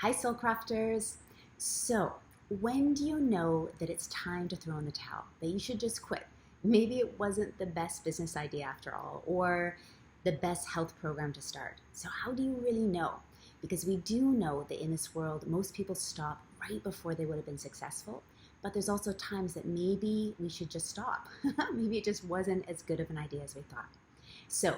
Hi, Soul Crafters. So, when do you know that it's time to throw in the towel, that you should just quit? Maybe it wasn't the best business idea after all, or the best health program to start. So, how do you really know? Because we do know that in this world, most people stop right before they would have been successful. But there's also times that maybe we should just stop. Maybe it just wasn't as good of an idea as we thought. So,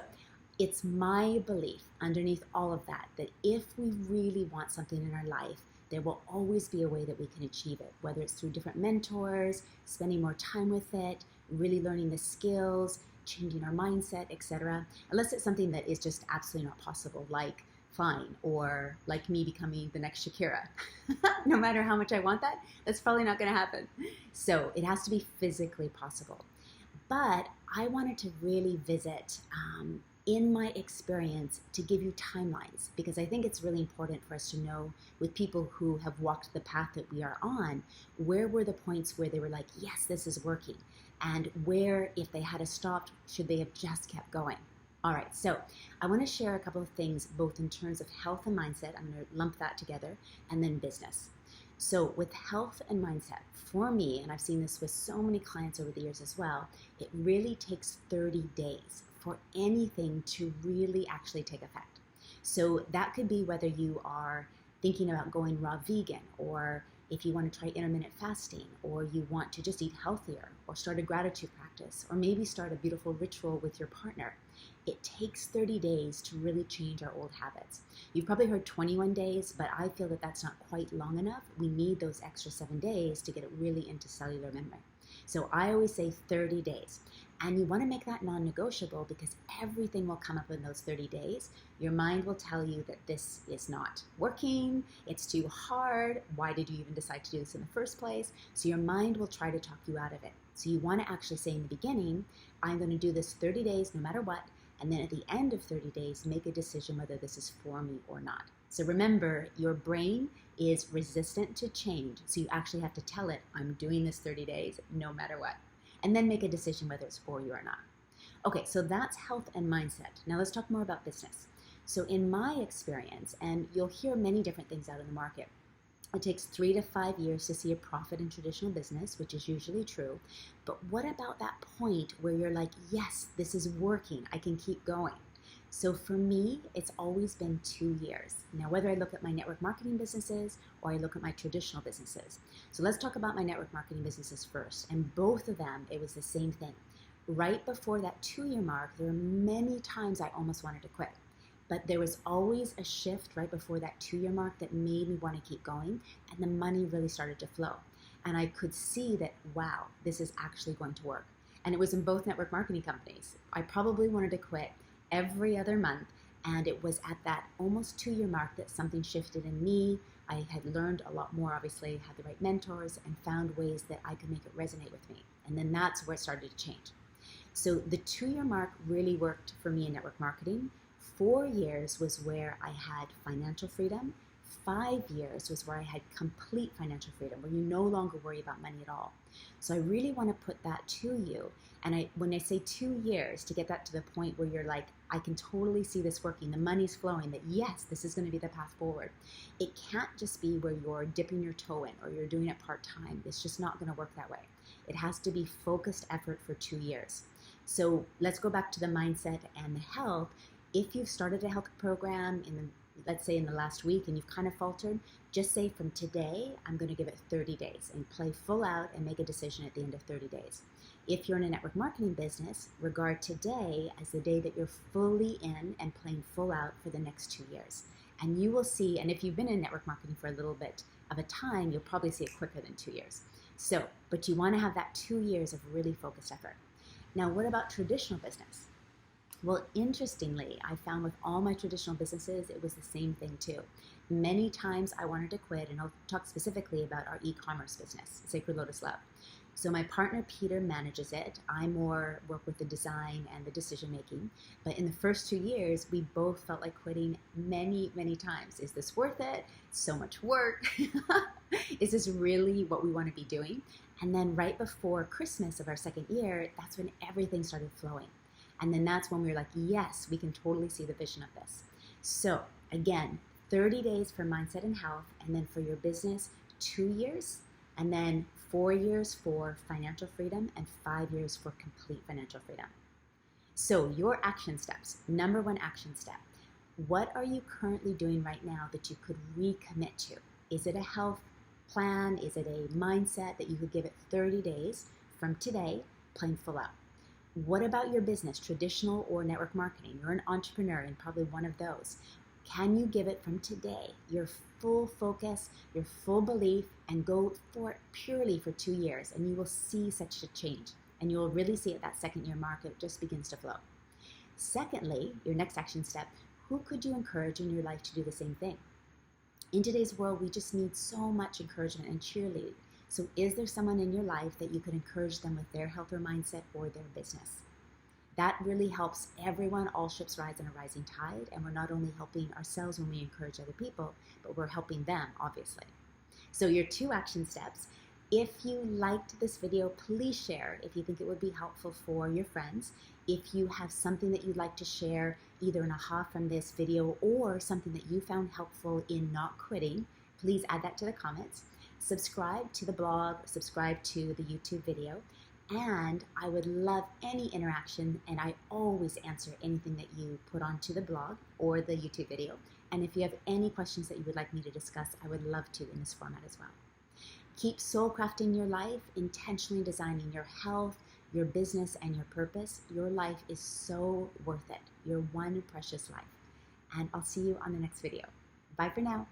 it's my belief underneath all of that that if we really want something in our life, there will always be a way that we can achieve it, whether it's through different mentors, spending more time with it, really learning the skills, changing our mindset, etc. Unless it's something that is just absolutely not possible, like fine, or like me becoming the next Shakira. No matter how much I want that, that's probably not going to happen. So it has to be physically possible. But I wanted to really visit in my experience to give you timelines, because I think it's really important for us to know with people who have walked the path that we are on, where were the points where they were like, yes, this is working, and where, if they had stopped, should they have just kept going. All right, so I want to share a couple of things both in terms of health and mindset. I'm going to lump that together, and then business. So with health and mindset, for me, and I've seen this with so many clients over the years as well, it really takes 30 days for anything to really actually take effect. So that could be whether you are thinking about going raw vegan, or if you want to try intermittent fasting, or you want to just eat healthier, or start a gratitude practice, or maybe start a beautiful ritual with your partner. It takes 30 days to really change our old habits. You've probably heard 21 days, but I feel that that's not quite long enough. We need those extra 7 days to get it really into cellular memory. So I always say 30 days. And you want to make that non-negotiable, because everything will come up in those 30 days. Your mind will tell you that this is not working, it's too hard, why did you even decide to do this in the first place? So your mind will try to talk you out of it. So you want to actually say in the beginning, I'm going to do this 30 days no matter what, and then at the end of 30 days, make a decision whether this is for me or not. So remember, your brain is resistant to change, so you actually have to tell it, I'm doing this 30 days no matter what. And then make a decision whether it's for you or not. Okay, so that's health and mindset. Now let's talk more about business. So in my experience, and you'll hear many different things out in the market, it takes 3 to 5 years to see a profit in traditional business, which is usually true. But what about that point where you're like, yes, this is working, I can keep going? So for me, it's always been 2 years. Now, whether I look at my network marketing businesses or I look at my traditional businesses. So let's talk about my network marketing businesses first. And both of them, it was the same thing. Right before that 2-year mark, there were many times I almost wanted to quit. But there was always a shift right before that 2-year mark that made me want to keep going, and the money really started to flow. And I could see that, wow, this is actually going to work. And it was in both network marketing companies. I probably wanted to quit every other month, and it was at that almost 2-year mark that something shifted in me. I had learned a lot more, obviously, had the right mentors, and found ways that I could make it resonate with me. And then that's where it started to change. So the 2-year mark really worked for me in network marketing. 4 years was where I had financial freedom. 5 years was where I had complete financial freedom, where you no longer worry about money at all. So I really want to put that to you. And when I say 2 years, to get that to the point where you're like, I can totally see this working, the money's flowing, that yes, this is going to be the path forward. It can't just be where you're dipping your toe in or you're doing it part-time. It's just not going to work that way. It has to be focused effort for 2 years. So let's go back to the mindset and the health. If you've started a health program let's say in the last week and you've kind of faltered, just say from today, I'm going to give it 30 days and play full out and make a decision at the end of 30 days. If you're in a network marketing business, regard today as the day that you're fully in and playing full out for the next 2 years. And you will see, and if you've been in network marketing for a little bit of a time, you'll probably see it quicker than 2 years. So, but you want to have that 2 years of really focused effort. Now, what about traditional business? Well, interestingly, I found with all my traditional businesses, it was the same thing too. Many times I wanted to quit, and I'll talk specifically about our e-commerce business, Sacred Lotus Love. So my partner, Peter, manages it. I more work with the design and the decision making. But in the first 2 years, we both felt like quitting many, many times. Is this worth it? So much work. Is this really what we want to be doing? And then right before Christmas of our second year, that's when everything started flowing. And then that's when we were like, yes, we can totally see the vision of this. So again, 30 days for mindset and health, and then for your business, 2 years, and then 4 years for financial freedom, and 5 years for complete financial freedom. So your action steps, number one action step, what are you currently doing right now that you could recommit to? Is it a health plan? Is it a mindset that you could give it 30 days from today, plain full out? What about your business, traditional or network marketing? You're an entrepreneur and probably one of those. Can you give it from today your full focus, your full belief, and go for it purely for 2 years, and you will see such a change. And you'll really see at that second year mark, it just begins to flow. Secondly, your next action step, who could you encourage in your life to do the same thing? In today's world, we just need so much encouragement and cheerleading. So is there someone in your life that you could encourage them with their health or mindset or their business? That really helps everyone. All ships rise in a rising tide, and we're not only helping ourselves when we encourage other people, but we're helping them, obviously. So your 2 action steps. If you liked this video, please share if you think it would be helpful for your friends. If you have something that you'd like to share, either an aha from this video or something that you found helpful in not quitting, please add that to the comments. Subscribe to the blog, subscribe to the YouTube video, and I would love any interaction, and I always answer anything that you put onto the blog or the YouTube video. And if you have any questions that you would like me to discuss, I would love to in this format as well. Keep soul crafting your life, intentionally designing your health, your business, and your purpose. Your life is so worth it. Your one precious life. And I'll see you on the next video. Bye for now.